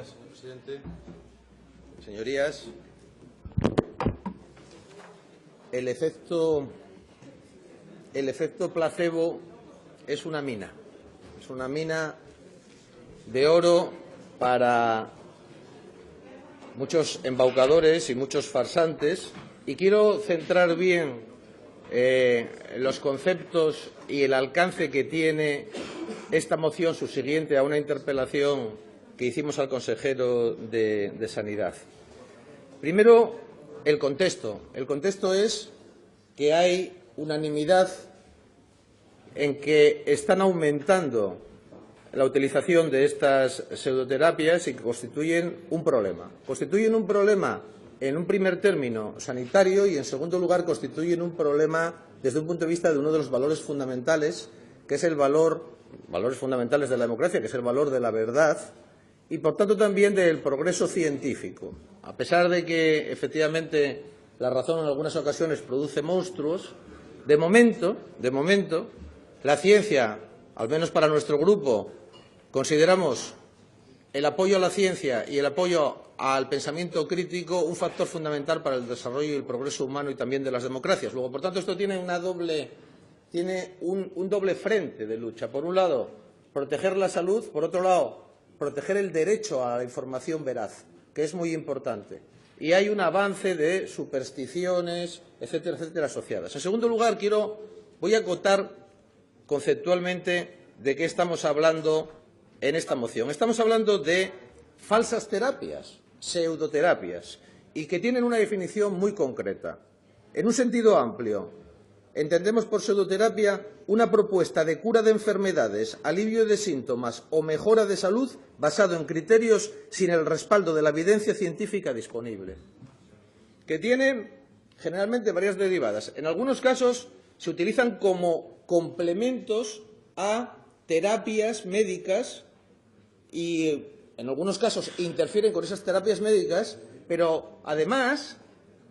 Gracias, señor presidente. Señorías, el efecto placebo es una mina de oro para muchos embaucadores y muchos farsantes, y quiero centrar bien los conceptos y el alcance que tiene esta moción subsiguiente a una interpelación que hicimos al consejero de Sanidad. Primero, el contexto. El contexto es que hay unanimidad en que están aumentando la utilización de estas pseudoterapias y que constituyen un problema. Constituyen un problema en un primer término sanitario y, en segundo lugar, constituyen un problema desde un punto de vista de uno de los valores fundamentales, que es valores fundamentales de la democracia, que es el valor de la verdad y, por tanto, también del progreso científico. A pesar de que, efectivamente, la razón en algunas ocasiones produce monstruos, de momento, la ciencia, al menos para nuestro grupo, consideramos el apoyo a la ciencia y el apoyo al pensamiento crítico un factor fundamental para el desarrollo y el progreso humano y también de las democracias. Luego, por tanto, esto tiene un doble frente de lucha. Por un lado, proteger la salud; por otro lado, proteger el derecho a la información veraz, que es muy importante. Y hay un avance de supersticiones, etcétera, etcétera, asociadas. En segundo lugar, voy a acotar conceptualmente de qué estamos hablando en esta moción. Estamos hablando de falsas terapias, pseudoterapias, y que tienen una definición muy concreta. En un sentido amplio, entendemos por pseudoterapia una propuesta de cura de enfermedades, alivio de síntomas o mejora de salud basado en criterios sin el respaldo de la evidencia científica disponible, que tienen generalmente varias derivadas. En algunos casos se utilizan como complementos a terapias médicas y, en algunos casos, interfieren con esas terapias médicas, pero además,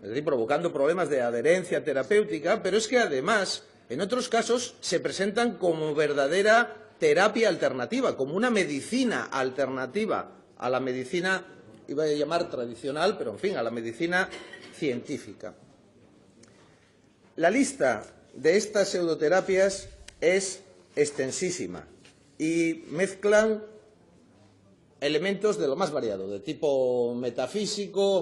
es decir, provocando problemas de adherencia terapéutica, pero es que además, en otros casos, se presentan como verdadera terapia alternativa, como una medicina alternativa a la medicina, iba a llamar tradicional, pero en fin, a la medicina científica. La lista de estas pseudoterapias es extensísima y mezclan elementos de lo más variado, de tipo metafísico,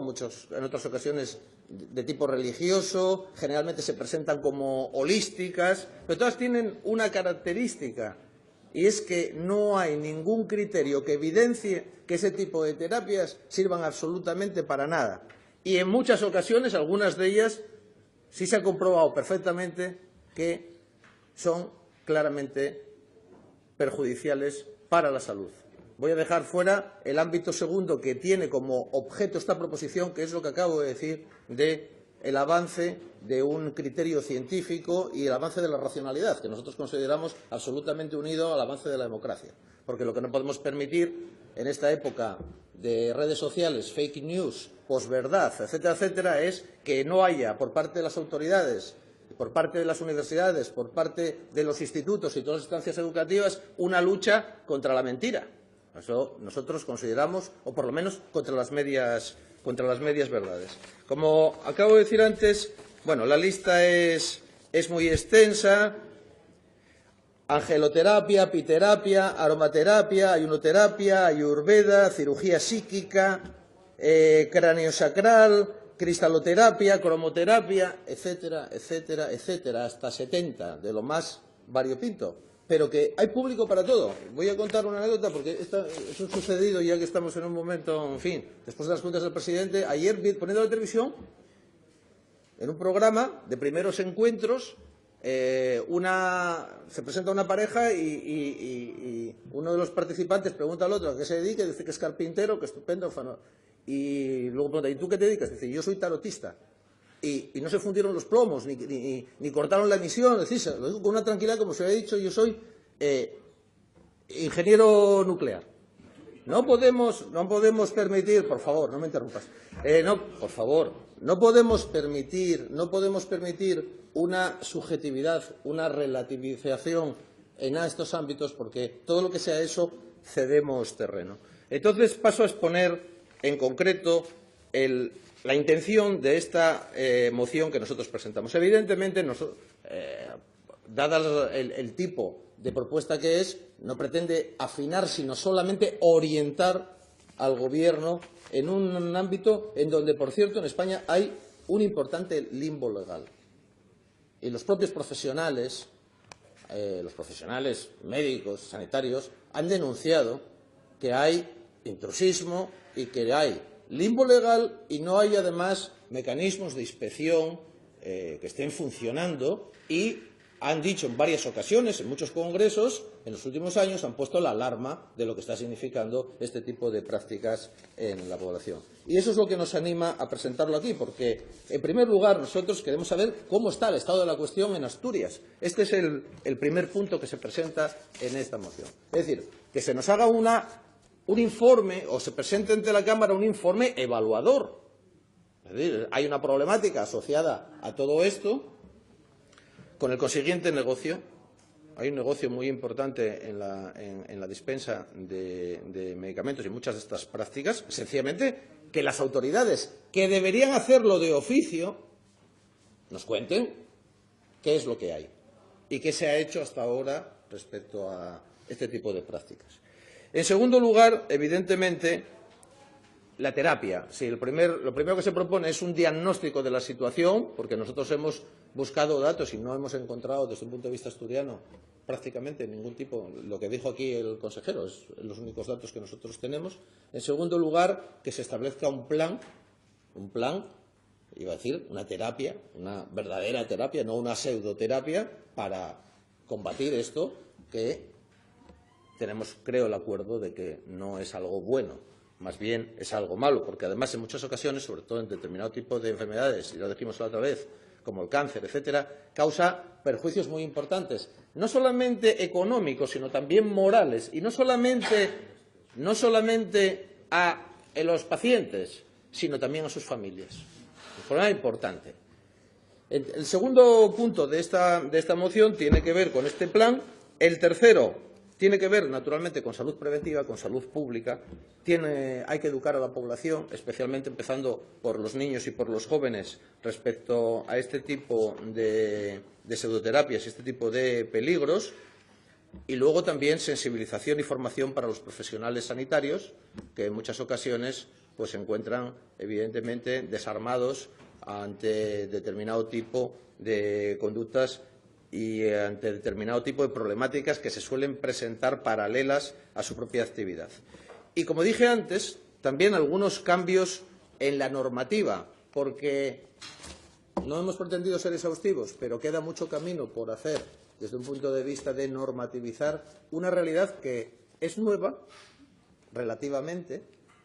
en otras ocasiones de tipo religioso, generalmente se presentan como holísticas, pero todas tienen una característica, y es que no hay ningún criterio que evidencie que ese tipo de terapias sirvan absolutamente para nada. Y en muchas ocasiones, algunas de ellas, sí se ha comprobado perfectamente que son claramente perjudiciales para la salud. Voy a dejar fuera el ámbito segundo que tiene como objeto esta proposición, que es lo que acabo de decir, del avance de un criterio científico y el avance de la racionalidad, que nosotros consideramos absolutamente unido al avance de la democracia. Porque lo que no podemos permitir en esta época de redes sociales, fake news, posverdad, etcétera, etcétera, es que no haya por parte de las autoridades, por parte de las universidades, por parte de los institutos y todas las instancias educativas, una lucha contra la mentira. Eso nosotros consideramos, o por lo menos contra las medias verdades. Como acabo de decir antes, bueno, la lista es muy extensa: angeloterapia, apiterapia, aromaterapia, ayunoterapia, ayurveda, cirugía psíquica, craneosacral, cristaloterapia, cromoterapia, etcétera, etcétera, etcétera, hasta 70, de lo más variopinto. Pero que hay público para todo. Voy a contar una anécdota porque eso ha sucedido ya que estamos en un momento, en fin, después de las cuentas del presidente. Ayer, poniendo la televisión, en un programa de primeros encuentros, se presenta una pareja y uno de los participantes pregunta al otro a qué se dedica, y dice que es carpintero, que estupendo. Y luego pregunta: ¿y tú qué te dedicas? Dice: yo soy tarotista. Y no se fundieron los plomos, ni cortaron la emisión. Es decir, lo digo con una tranquilidad, como se había dicho, yo soy ingeniero nuclear. No podemos permitir, por favor, no me interrumpas. Por favor, no podemos permitir una subjetividad, una relativización en estos ámbitos, porque todo lo que sea eso cedemos terreno. Entonces paso a exponer en concreto la intención de esta moción que nosotros presentamos. Evidentemente, dado el tipo de propuesta que es, no pretende afinar, sino solamente orientar al Gobierno en un ámbito en donde, por cierto, en España hay un importante limbo legal. Y los propios profesionales médicos, sanitarios, han denunciado que hay intrusismo y que hay limbo legal y no hay, además, mecanismos de inspección que estén funcionando, y han dicho en varias ocasiones, en muchos congresos, en los últimos años, han puesto la alarma de lo que está significando este tipo de prácticas en la población. Y eso es lo que nos anima a presentarlo aquí, porque, en primer lugar, nosotros queremos saber cómo está el estado de la cuestión en Asturias. Este es el primer punto que se presenta en esta moción. Es decir, que se nos haga un informe, o se presente ante la Cámara un informe evaluador. Es decir, hay una problemática asociada a todo esto, con el consiguiente negocio. Hay un negocio muy importante en la dispensa de medicamentos y muchas de estas prácticas. Sencillamente, que las autoridades que deberían hacerlo de oficio nos cuenten qué es lo que hay y qué se ha hecho hasta ahora respecto a este tipo de prácticas. En segundo lugar, evidentemente, la terapia. Sí, lo primero que se propone es un diagnóstico de la situación, porque nosotros hemos buscado datos y no hemos encontrado, desde un punto de vista asturiano, prácticamente ningún tipo. Lo que dijo aquí el consejero es los únicos datos que nosotros tenemos. En segundo lugar, que se establezca un plan, iba a decir, una terapia, una verdadera terapia, no una pseudoterapia, para combatir esto, que tenemos, creo, el acuerdo de que no es algo bueno. Más bien es algo malo, porque además en muchas ocasiones, sobre todo en determinado tipo de enfermedades, y lo dijimos la otra vez, como el cáncer, etcétera, causa perjuicios muy importantes, no solamente económicos, sino también morales, y no solamente a los pacientes, sino también a sus familias. Un problema importante. El segundo punto de esta moción tiene que ver con este plan. El tercero tiene que ver, naturalmente, con salud preventiva, con salud pública. Hay que educar a la población, especialmente empezando por los niños y por los jóvenes, respecto a este tipo de pseudoterapias y este tipo de peligros. Y luego también sensibilización y formación para los profesionales sanitarios, que en muchas ocasiones pues, se encuentran, evidentemente, desarmados ante determinado tipo de conductas y ante determinado tipo de problemáticas que se suelen presentar paralelas a su propia actividad. Y, como dije antes, también algunos cambios en la normativa, porque no hemos pretendido ser exhaustivos, pero queda mucho camino por hacer desde un punto de vista de normativizar una realidad que es nueva, relativamente,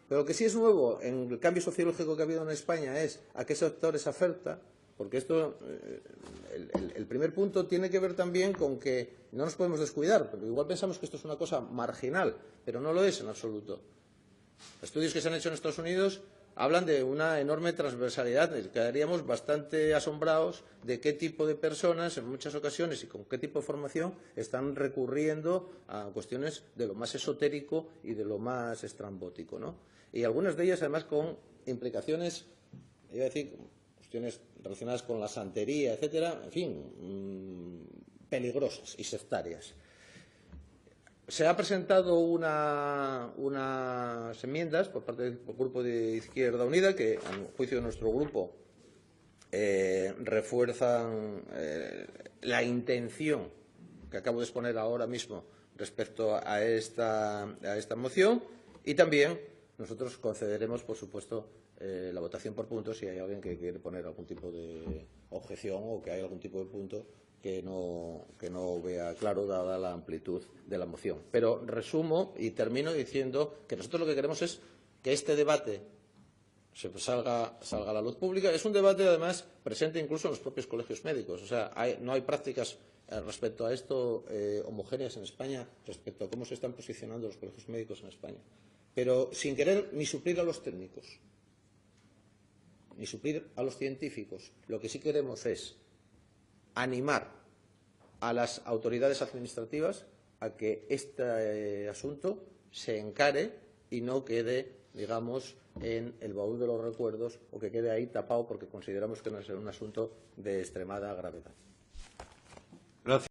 pero que sí es nuevo en el cambio sociológico que ha habido en España es a qué sectores afecta. Porque esto, el primer punto tiene que ver también con que no nos podemos descuidar, porque igual pensamos que esto es una cosa marginal, pero no lo es en absoluto. Estudios que se han hecho en Estados Unidos hablan de una enorme transversalidad. Quedaríamos bastante asombrados de qué tipo de personas, en muchas ocasiones, y con qué tipo de formación, están recurriendo a cuestiones de lo más esotérico y de lo más estrambótico, ¿no? Y algunas de ellas, además, con implicaciones, iba a decir, cuestiones relacionadas con la santería, etcétera, en fin, peligrosas y sectarias. Se ha presentado unas enmiendas por parte del Grupo de Izquierda Unida que, a juicio de nuestro grupo, refuerzan la intención que acabo de exponer ahora mismo respecto a esta moción, y también nosotros concederemos, por supuesto, la votación por puntos si hay alguien que quiere poner algún tipo de objeción o que hay algún tipo de punto que no vea claro, dada la amplitud de la moción. Pero resumo y termino diciendo que nosotros lo que queremos es que este debate salga a la luz pública. Es un debate, además, presente incluso en los propios colegios médicos. O sea, no hay prácticas respecto a esto homogéneas en España, respecto a cómo se están posicionando los colegios médicos en España. Pero sin querer ni suplir a los técnicos, ni suplir a los científicos. Lo que sí queremos es animar a las autoridades administrativas a que este asunto se encare y no quede, digamos, en el baúl de los recuerdos o que quede ahí tapado porque consideramos que no es un asunto de extremada gravedad.